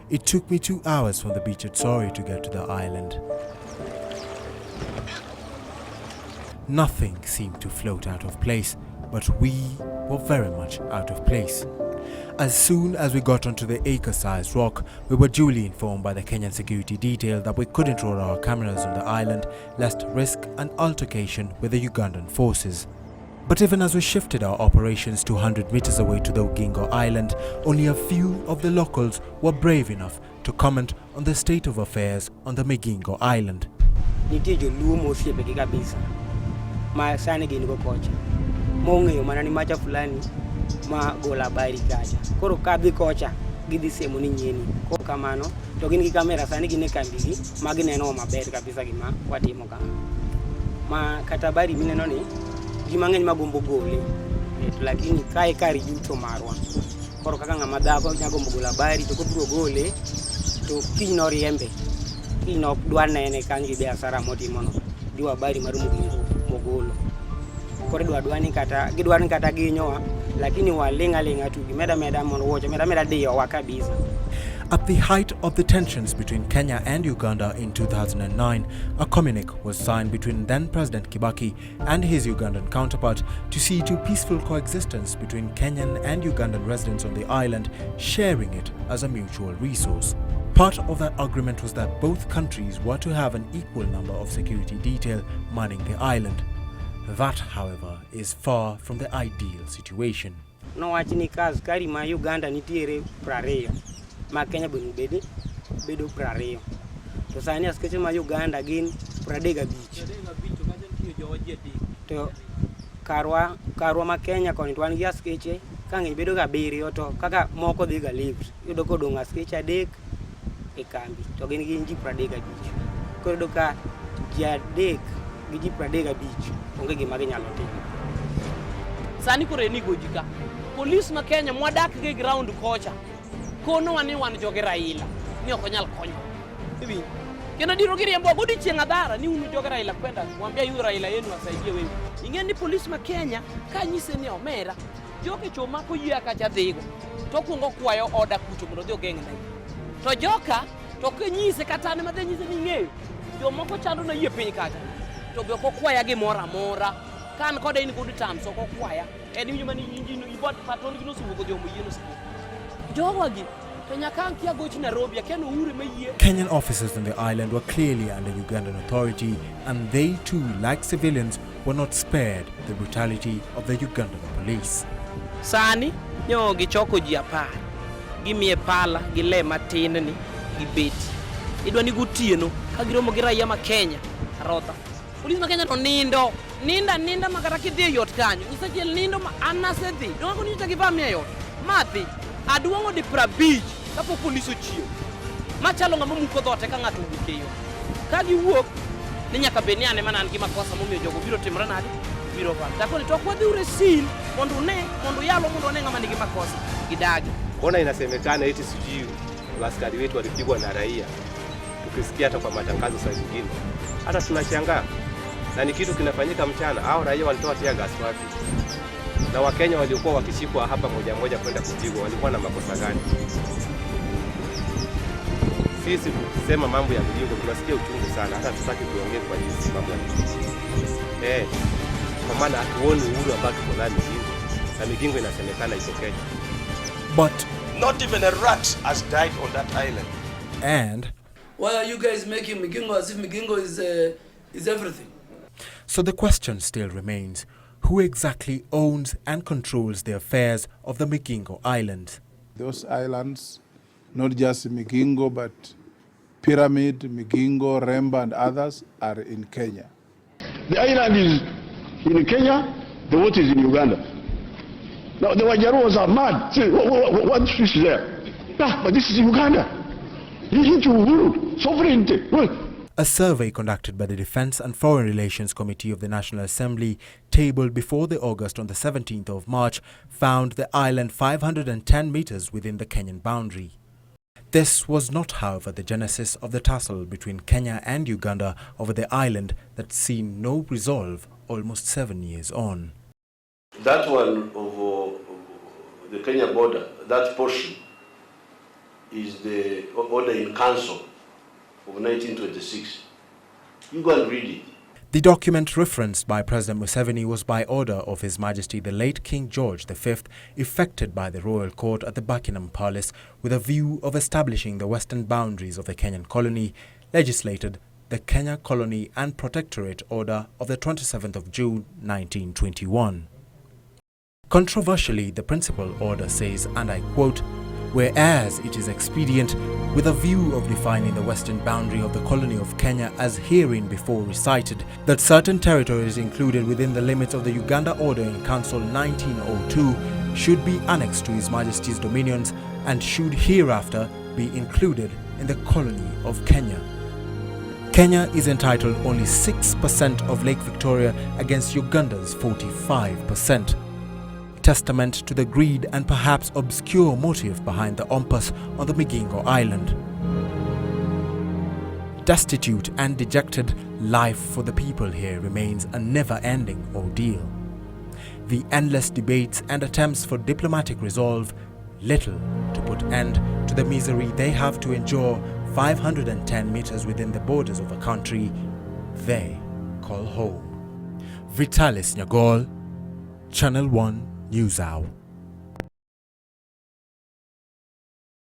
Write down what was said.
It took me 2 hours from the beach at Sorry to get to the island. Nothing seemed to float out of place, but we were very much out of place. As soon as we got onto the acre-sized rock, we were duly informed by the Kenyan security detail that we couldn't roll our cameras on the island lest risk an altercation with the Ugandan forces. But even as we shifted our operations 200 meters away to the Migingo Island, only a few of the locals were brave enough to comment on the state of affairs on the Migingo Island. Ma gola bairi kacha koro kabi kocha gidhi semo ni nyeni ko kamano to gin gi kamera sani gine kambigi magineno maber kabisa gima watimo ka ma kata bari mineno ni gima ngeny magombo gole lakini kai kari yuto marwa koro kaka ngama dhako nyagombo gola bari to kobro gole to kino riembe kino dwanene kangi biashara motimono diwa bari marumo gingo mogolo koro dwadwani kata gidwani kata ginyoa lakini walenga tu meda mono wocha meda dio wakabisa. At the height of the tensions between Kenya and Uganda in 2009, a communique was signed between then-President Kibaki and his Ugandan counterpart to see to peaceful coexistence between Kenyan and Ugandan residents on the island, sharing it as a mutual resource. Part of that agreement was that both countries were to have an equal number of security detail manning the island. That, however, is far from the ideal situation. No wachini kaz kari ma Uganda nitiere 20 ma Kenya bedo 20 to sani askeche ma Uganda gin 35 to karwa ma Kenya koni twan gi askeche kang'eny bedo 7 to kaka moko dhi ga lift yudo kodong askeche 3 e kambi to gin ji 35 koro do ka ji 3 gi ji 35 onge gima ginyalo timo. Sani kore ni gojika police ma Kenya mwadak gi ground kocha kono wan joge Raila ni ok nyal konyo hivi kena diro giriembo godi chenga dara ni unu joge Raila kwenda mwambia yu Raila yenu asaidie wewe ingeni police ma Kenya kanyise ni omera joge choma ko yia kacha dhigo to kungo kwayo order kucho mondo dhi ogeng ndai to joka to kenyise katane ma denyise ni ng'eyo jo moko chando na yie piny kacha to be ko kwaya gi mora kan kode in good terms so ko kwaya en yuma ni injino ibot patron gi no sugo jo mo yeno sugo jowa gi to nyaka kia gochi Nairobi ken ure mayie. Kenyan officers on the island were clearly under Ugandan authority, and they too, like civilians, were not spared the brutality of the Ugandan police. Sani nyo gi choko ji 10 gi mie pala gi le matin ni gi beti idwa ni gotieno ka giromo gi raia ma Kenya rota police ma Kenya to ninda makata kidhi yot kanyo isachiel nindo ma anasedhi dongo ni tagi vamia yot mathi aduongo di 50 kapo police ochio machalo ngama muko dhote ka ngato wukeyo ka giwuok ni nyaka beniane manan gi makosa momiyo jogo biro timre nade biro fa tako ni to kwa dhi sil mondo yalo mondo ne ngama nigi makosa gidagi. Mbona inasemekana eti sijui askari wetu walipigwa na raia, tukisikia hata kwa matangazo saa nyingine hata tunashangaa na ni kitu kinafanyika mchana au raia walitoa tia gas wapi? Na Wakenya waliokuwa wakishikwa hapa moja kwenda kupigwa walikuwa na makosa gani? Sisi kusema mambo ya Migingo tunasikia uchungu sana, hata tutaki kuongea kwa jinsi mambo ya Migingo. Kwa maana hatuoni uhuru ambao tuko nao Migingo. Na Migingo inasemekana iko Kenya. But not even a rat has died on that island. And why are you guys making Migingo as if Migingo is everything? So the question still remains, who exactly owns and controls the affairs of the Migingo Island? Those islands, not just Migingo, but Pyramid, Migingo, Remba and others are in Kenya. The island is in Kenya, the water is in Uganda. Now the Wajaruos are mad. Say, what fish is there? But this is Uganda. You need to Uhuru, sovereignty. A survey conducted by the Defense and Foreign Relations Committee of the National Assembly, tabled before the August on the 17th of March, found the island 510 meters within the Kenyan boundary. This was not, however, the genesis of the tussle between Kenya and Uganda over the island that's seen no resolve almost 7 years on. That one of the Kenya border, that portion, is the order in council of 1926. You go and read it. The document referenced by President Museveni was by order of His Majesty the late King George V, effected by the royal court at the Buckingham Palace with a view of establishing the western boundaries of the Kenyan colony, legislated the Kenya Colony and Protectorate Order of the 27th of June 1921. Controversially, the principal order says, and I quote, "Whereas it is expedient, with a view of defining the western boundary of the colony of Kenya as hereinbefore recited, that certain territories included within the limits of the Uganda Order in Council 1902 should be annexed to His Majesty's dominions and should hereafter be included in the colony of Kenya." Kenya is entitled only 6% of Lake Victoria against Uganda's 45%. Testament to the greed and perhaps obscure motive behind the ompus on the Migingo Island. Destitute and dejected, life for the people here remains a never-ending ordeal. The endless debates and attempts for diplomatic resolve, little to put end to the misery they have to endure 510 meters within the borders of a country they call home. Vitalis Nyagol, Channel 1 News Hour.